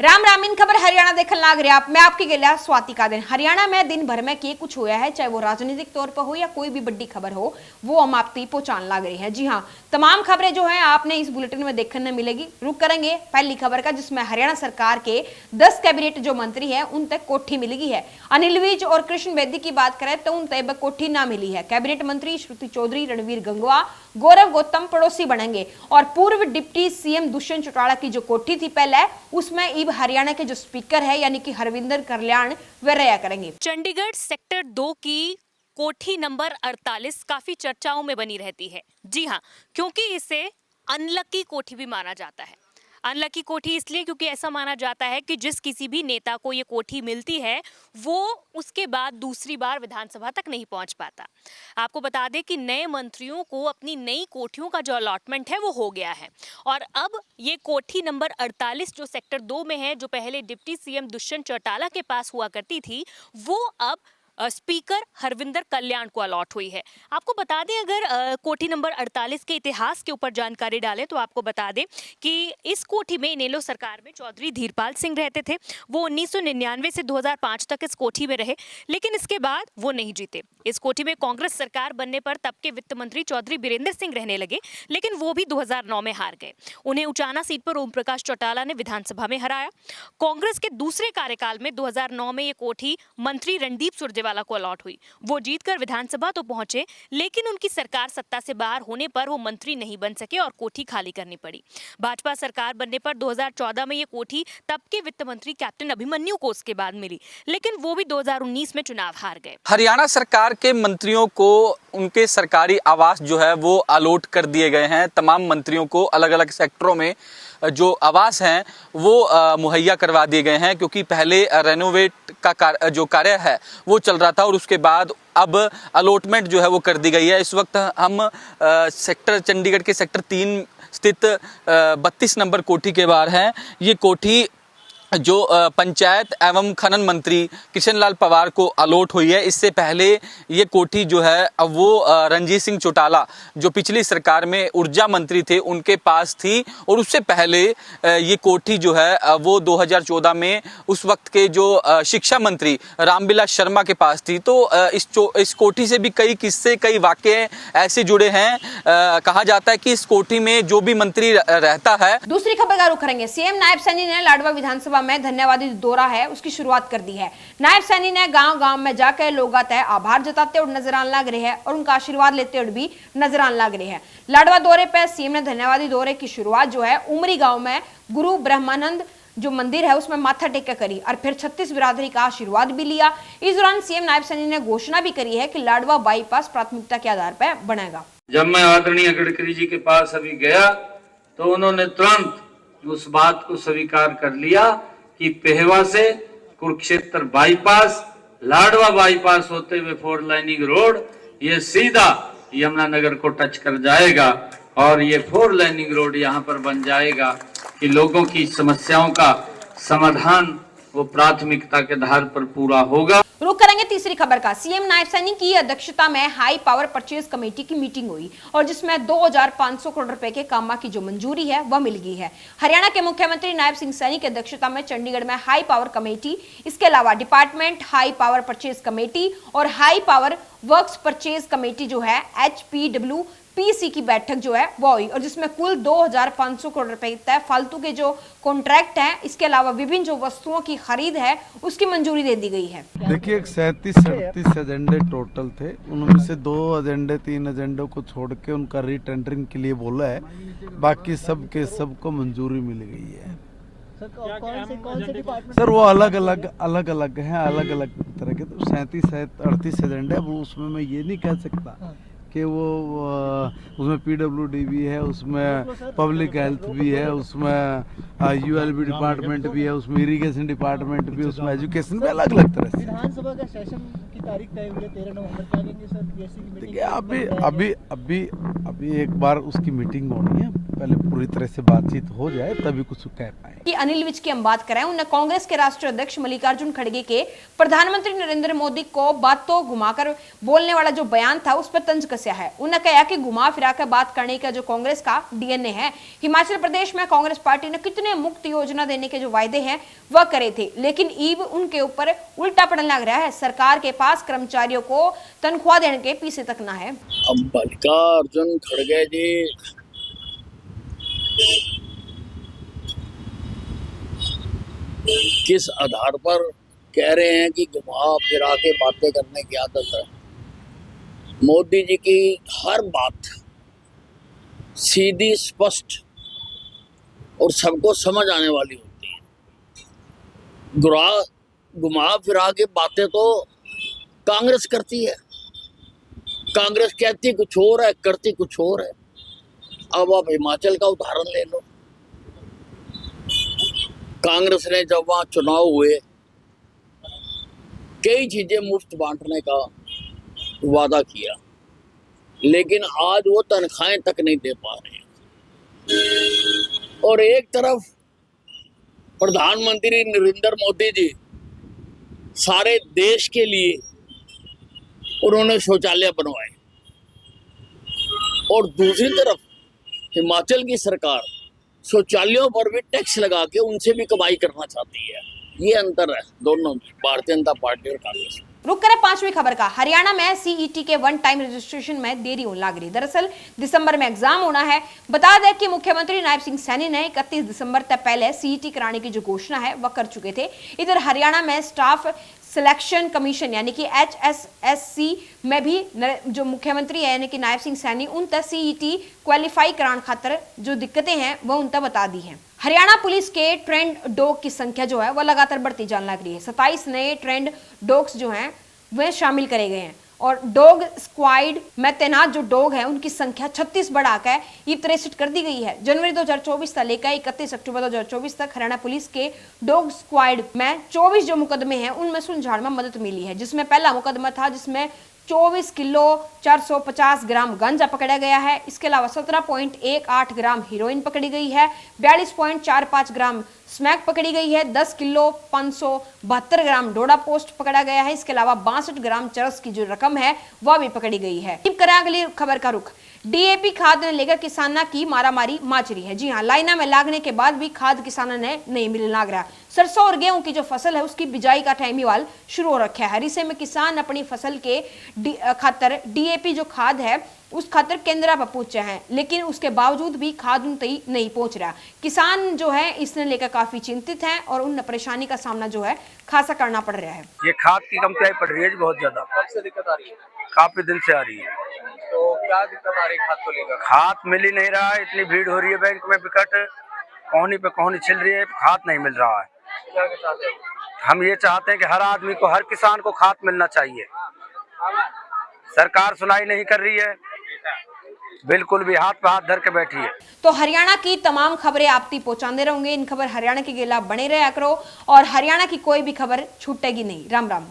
राम रामीन खबर हरियाणा देखने लाग रहा मैं आपकी गेलिया स्वाति का दिन हरियाणा में दिन भर में के कुछ होया है, चाहे वो राजनीतिक तौर पर हो या कोई भी बड़ी खबर हो, वो हम आप तक पहुंचाने लाग रही है। जी हाँ, तमाम खबरें जो है आपने इस बुलेटिन में देखने मिलेगी। रुक करेंगे पहली खबर का, जिसमें हरियाणा सरकार के 10 कैबिनेट जो मंत्री है उन तक कोठी मिल गई है। अनिल विज और कृष्ण बेदी की बात करें तो उन तक कोठी ना मिली है। कैबिनेट मंत्री श्रुति चौधरी, रणवीर गंगवा, गौरव गौतम पड़ोसी बनेंगे और पूर्व डिप्टी सीएम दुष्यंत चौटाला की जो कोठी थी पहले, उसमें अब हरियाणा के जो स्पीकर है यानी कि हरविंदर कल्याण वे रहा करेंगे। चंडीगढ़ सेक्टर 2 की कोठी नंबर 48 काफी चर्चाओं में बनी रहती है। जी हाँ, क्योंकि इसे अनलकी कोठी भी माना जाता है। अनलकी कोठी इसलिए क्योंकि ऐसा माना जाता है कि जिस किसी भी नेता को ये कोठी मिलती है वो उसके बाद दूसरी बार विधानसभा तक नहीं पहुंच पाता। आपको बता दें कि नए मंत्रियों को अपनी नई कोठियों का जो अलॉटमेंट है वो हो गया है और अब ये कोठी नंबर 48 जो सेक्टर 2 में है, जो पहले डिप्टी सीएम दुष्यंत चौटाला के पास हुआ करती थी, वो अब स्पीकर हरविंदर कल्याण को अलॉट हुई है। आपको बता दें, अगर कोठी नंबर 48 के इतिहास के ऊपर जानकारी डालें तो आपको बता दें कि इस कोठी में इनेलो सरकार में चौधरी धीरपाल सिंह रहते थे। वो 1999 से 2005 तक इस कोठी में रहे, लेकिन इसके बाद वो नहीं जीते। इस कोठी में कांग्रेस सरकार बनने पर तब के वित्त मंत्री चौधरी बीरेंद्र सिंह रहने लगे, लेकिन वो भी 2009 में हार गए। उन्हें उचाना सीट पर ओम प्रकाश चौटाला ने विधानसभा में हराया। कांग्रेस के दूसरे कार्यकाल में 2009 में ये कोठी मंत्री रणदीप सुरजेवाला को अलॉट हुई। वो जीतकर विधानसभा तो पहुंचे, लेकिन उनकी सरकार सत्ता से बाहर होने पर वो मंत्री नहीं बन सके और कोठी खाली करनी पड़ी। भाजपा सरकार बनने पर 2014 में ये कोठी तब के वित्त मंत्री कैप्टन अभिमन्यु को उसके बाद मिली, लेकिन वो भी 2019 में चुनाव हार गए। हरियाणा सरकार के मंत्रियों को उनके सरकारी आवास जो है वो अलॉट कर दिए गए हैं। तमाम मंत्रियों को अलग अलग सेक्टरों में जो आवास हैं वो मुहैया करवा दिए गए हैं, क्योंकि पहले रेनोवेट का जो कार्य है वो चल रहा था और उसके बाद अब अलॉटमेंट जो है वो कर दी गई है। इस वक्त हम सेक्टर चंडीगढ़ के सेक्टर 3 स्थित 32 नंबर कोठी के बाहर हैं। ये कोठी जो पंचायत एवं खनन मंत्री किशन लाल पंवार को अलॉट हुई है। इससे पहले ये कोठी जो है वो रणजीत सिंह चौटाला, जो पिछली सरकार में ऊर्जा मंत्री थे, उनके पास थी और उससे पहले ये कोठी जो है वो 2014 में उस वक्त के जो शिक्षा मंत्री रामविलास शर्मा के पास थी। तो इस कोठी से भी कई किस्से, कई वाकये ऐसे जुड़े हैं। कहा जाता है कि इस कोठी में जो भी मंत्री रहता है। दूसरी खबर का रुख करेंगे। सीएम नायब सैनी ने लाडवा विधानसभा में धन्यवादी दौरा है उसकी शुरुआत कर दी है। नायब सैनी ने गांव-गांव में जाकर लोगों का आभार जताते हुए नजर आने लग रहे हैं और उनका आशीर्वाद लेते हुए भी नजर आने लग रहे हैं। लाडवा दौरे पर सीएम ने धन्यवादी दौरे की शुरुआत जो है उमरी गांव में गुरु ब्रह्मानंद जो मंदिर है उसमें माथा टेक करी और फिर 36 बिरादरी का आशीर्वाद भी लिया। इस दौरान सीएम नायब सैनी ने घोषणा भी करी है कि लाडवा बाईपास प्राथमिकता के आधार पर बनेगा। जब मैं आदरणीय गडकरी जी के पास अभी गया तो उन्होंने तुरंत उस बात को स्वीकार कर लिया कि पेहवा से कुरुक्षेत्र बाईपास, लाडवा बाईपास होते हुए 4 लाइनिंग रोड ये सीधा यमुनानगर को टच कर जाएगा और ये 4 लाइनिंग रोड यहाँ पर बन जाएगा कि लोगों की समस्याओं का समाधान वो प्राथमिकता के आधार पर पूरा होगा। रुक करेंगे तीसरी खबर का। सीएम नायब सैनी की अध्यक्षता में हाई पावर परचेज कमेटी की मीटिंग हुई और जिसमें 2500 करोड़ रुपए के कामा की जो मंजूरी है वह मिल गई है। हरियाणा के मुख्यमंत्री नायब सिंह सैनी की अध्यक्षता में चंडीगढ़ में हाई पावर कमेटी, इसके अलावा department high power purchase committee और high power works purchase committee जो है HPWPC की बैठक जो है वो हुई और जिसमें कुल 2500 करोड़ रुपए तय फालतू के जो कॉन्ट्रैक्ट है, इसके अलावा विभिन्न जो वस्तुओं की खरीद है उसकी मंजूरी दे दी गई है। देखिए 37-38 एजेंडे टोटल थे, उनमें से 3 एजेंडों को छोड़ के उनका रीटेंडरिंग के लिए बोला है, बाकी सब के सब को मंजूरी मिल गई है। कौन से डिपार्टमेंट सर वो अलग अलग हैं, अलग अलग तरह के। तो 37-38 एजेंडे, वो उसमें मैं ये नहीं कह सकता कि वो उसमें PWD भी है, उसमें पब्लिक हेल्थ भी है, उसमें ULB डिपार्टमेंट भी है, उसमें इरिगेशन डिपार्टमेंट भी, उसमें एजुकेशन भी, अलग अलग तरह से। विधानसभा का सेशन की तारीख तय हुई है 13 नवंबर, क्या कहेंगे सर? बीएससी की मीटिंग देखिए अभी एक बार उसकी मीटिंग होनी है, पहले पूरी तरह से बातचीत हो जाए तभी कुछ कह पाए। कि अनिल विज की हम बात करें, उन्हें कांग्रेस के राष्ट्रीय अध्यक्ष मल्लिकार्जुन खड़गे के प्रधानमंत्री नरेंद्र मोदी को बातों घुमाकर बोलने वाला जो बयान था उस पर तंज कसया है। उन्हें कहा कि घुमा फिरा कर बात करने का जो कांग्रेस का डीएनए है। हिमाचल प्रदेश में कांग्रेस पार्टी ने कितने मुफ्त योजना देने के जो वायदे हैं वह करे थे, लेकिन ईब उनके ऊपर उल्टा पड़ने लग रहा है। सरकार के पास कर्मचारियों को तनख्वाह देने के पीछे तक ना है। अब मल्लिकार्जुन खड़गे जी किस आधार पर कह रहे हैं कि घुमा फिरा के बातें करने की आदत है? मोदी जी की हर बात सीधी, स्पष्ट और सबको समझ आने वाली होती है। घुमा फिरा के बातें तो कांग्रेस करती है। कांग्रेस कहती कुछ और है, करती कुछ और है। अब आप हिमाचल का उदाहरण ले लो। कांग्रेस ने जब वहां चुनाव हुए कई चीजें मुफ्त बांटने का वादा किया, लेकिन आज वो तनख्वाहें तक नहीं दे पा रहे हैं। और एक तरफ प्रधानमंत्री नरेंद्र मोदी जी सारे देश के लिए उन्होंने शौचालय बनवाए, और दूसरी तरफ हिमाचल की सरकार शौचालयों पर भी टैक्स लगा के उनसे भी कमाई करना चाहती है। ये अंतर है दोनों भारतीय जनता पार्टी और कांग्रेस। रुक करें पांचवी खबर का। हरियाणा में सीईटी के वन टाइम रजिस्ट्रेशन में देरी होने लग रही। दरअसल दिसंबर में एग्जाम होना है। बता दें कि मुख्यमंत्री नायब सिंह सैनी ने 31 दिसंबर तक पहले सीईटी कराने की जो घोषणा है वह कर चुके थे। इधर हरियाणा में स्टाफ सिलेक्शन कमीशन यानी कि HSSC में भी जो मुख्यमंत्री है यानी कि नायब सिंह सैनी उन तक सीईटी क्वालिफाई कराने खातर जो दिक्कतें हैं वह उन तक बता दी हैं। हरियाणा पुलिस के ट्रेंड डॉग की संख्या जो है वह लगातार बढ़ती जाने लग रही है। 27 नए ट्रेंड डॉग्स जो हैं वह शामिल करे गए हैं और डॉग स्क्वाड में तैनात जो डॉग हैं उनकी संख्या 36 बढ़ाकर 63 कर दी गई है। जनवरी 2024 से लेकर 31 अक्टूबर 2024 तक हरियाणा पुलिस के डॉग स्क्वाड में 24 जो मुकदमे हैं उनमें सुलझाने में मदद मिली है, जिसमें पहला मुकदमा था जिसमें 24 किलो 450 ग्राम गांजा पकड़ा गया है। इसके अलावा 17.18 ग्राम हीरोइन पकड़ी गई है, 42.45 ग्राम स्मैक पकड़ी गई है, 10 किलो 572 ग्राम डोडा पोस्ट पकड़ा गया है। इसके अलावा 62 ग्राम चरस की जो रकम है वह भी पकड़ी गई है। करें अगली खबर का रुख। डीएपी खाद ने लेकर किसाना की मारामारी माच रही है। जी हाँ, लाइना में लागने के बाद भी खाद किसाना ने नहीं मिलने लग रहा। सरसों और गेहूं की जो फसल है उसकी बिजाई का टाइमीवाल शुरू हो रखा है। हरिसे में किसान अपनी फसल के खातर डीएपी जो खाद है उस खातर केंद्र पर पहुंचे हैं, लेकिन उसके बावजूद भी खाद उन तक नहीं पहुंच रहा। किसान जो है इसने लेकर काफी चिंतित हैं और उन परेशानी का सामना जो है खासा करना पड़ रहा है। ये खाद की कमी पड़ रही है बहुत ज्यादा। कब से दिक्कत आ रही है? काफी दिन से आ रही है। तो क्या दिक्कत आ रही है खाद को लेकर? खाद मिल ही नहीं रहा है, इतनी भीड़ हो रही है बैंक में, विकट कोहनी पे कोहनी छिल रही है, खाद नहीं मिल रहा है। क्या चाहते हैं? हम ये चाहते हैं कि हर आदमी को, हर किसान को खाद मिलना चाहिए। सरकार सुनाई नहीं कर रही है, बिल्कुल भी हाथ पे हाथ धर के बैठी है। तो हरियाणा की तमाम खबरें आप तक पहुंचाते रहेंगे। इन खबर हरियाणा के खिलाफ बने रहे करो और हरियाणा की कोई भी खबर छूटेगी नहीं। राम राम।